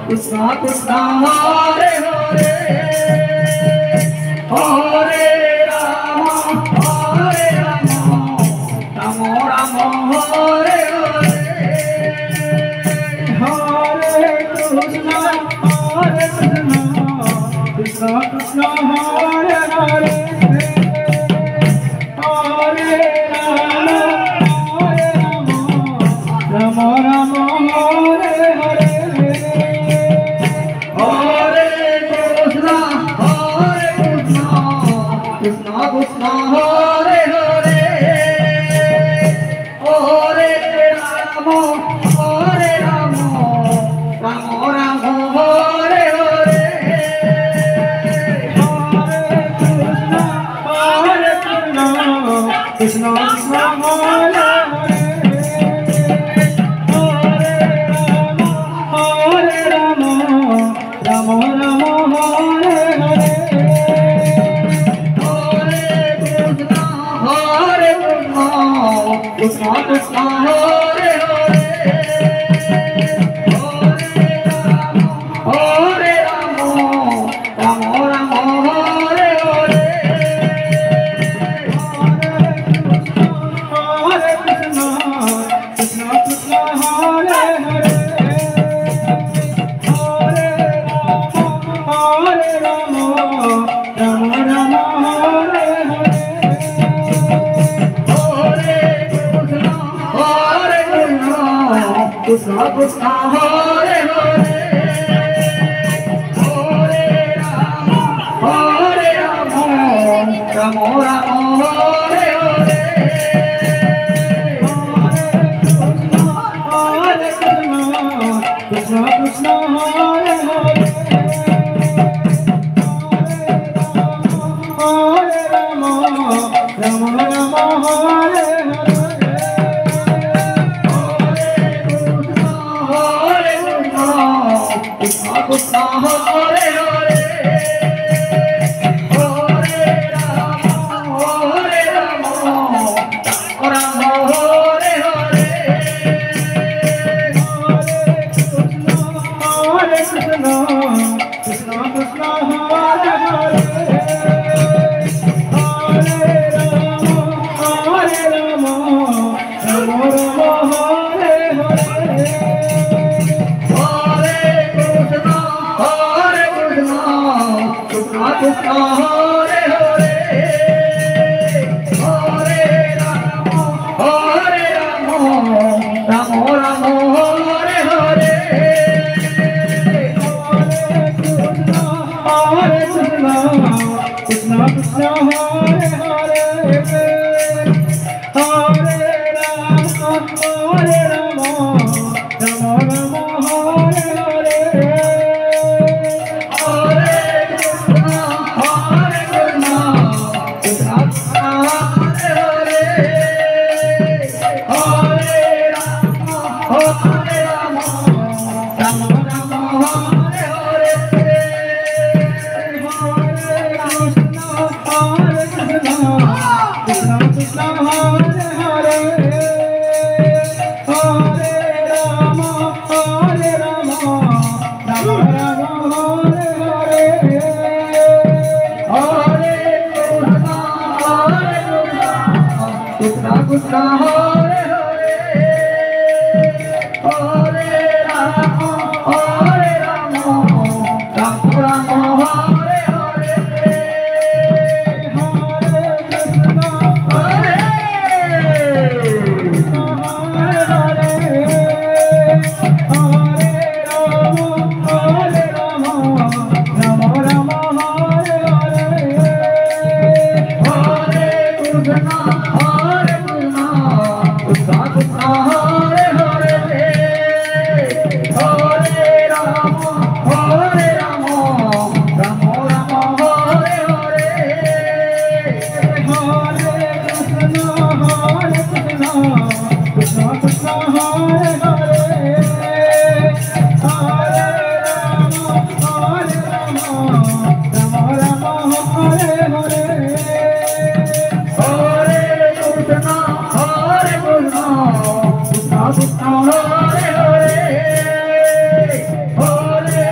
Krishna Krishna Hare Hare Hare Rama Rama Rama Hare Hare Hare Krishna Krishna Krishna Hare Hare Hare Rama Rama Rama Hare Hare Hare Krishna Krishna Krishna Hare Hare Hare Rama Rama Rama Hare Hare Krishna Krishna Hare Hare Hare Rama Rama Rama Hare Hare Hare Krishna Krishna Hare Hare Hare Rama Rama Rama Hare Hare Krishna Krishna Hare Hare Hare Rama Rama Rama Hare Hare Krishna Krishna Hare Hare Hare Rama Rama Rama Hare Hare Krishna Krishna Hare Hare Hare Rama Rama Rama Hare Hare Krishna Krishna Hare Hare Hare Rama Rama Hare Hare Hare Krishna Krishna Krishna Hare Hare Hare Rama Rama Rama Hare Hare Krishna Krishna Hare Hare Hare Rama Rama Rama Hare Hare Hare Krishna Krishna Krishna Hare Hare Hare Rama Rama Rama Hare Hare Krishna Hare Hare Hare Rama Rama Rama Hare Hare Hare Krishna Hare Hare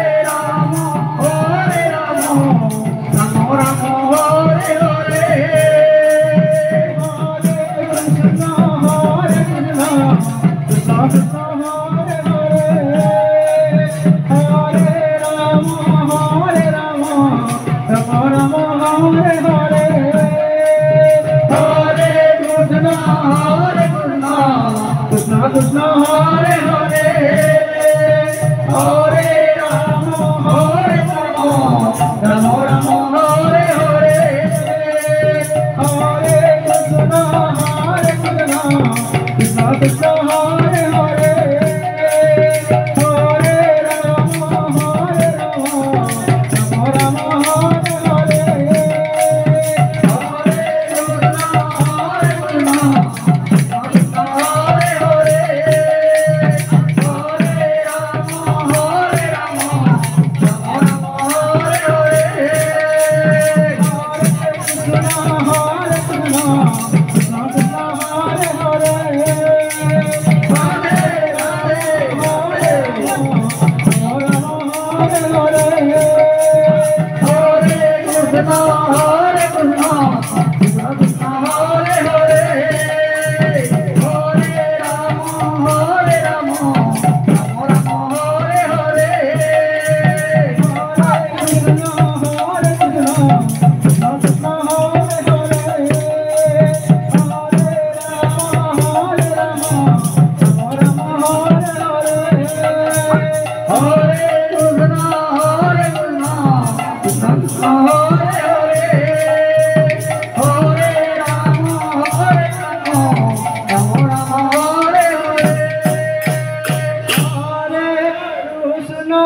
Hare Krishna